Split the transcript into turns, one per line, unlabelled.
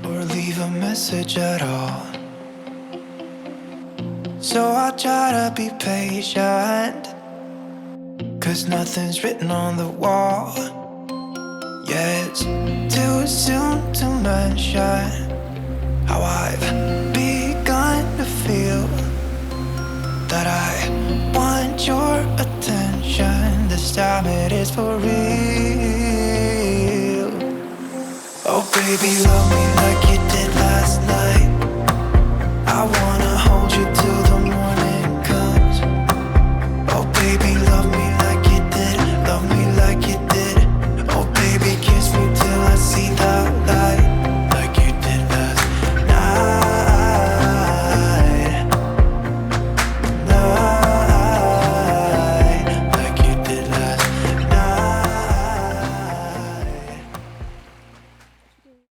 or leave a message at all. So I try to be patient, 'cause nothing's written on the wall. Yeah, it's too soon to mention how I've begun to feel that I want your attention. This time it is for real. Oh baby, love me like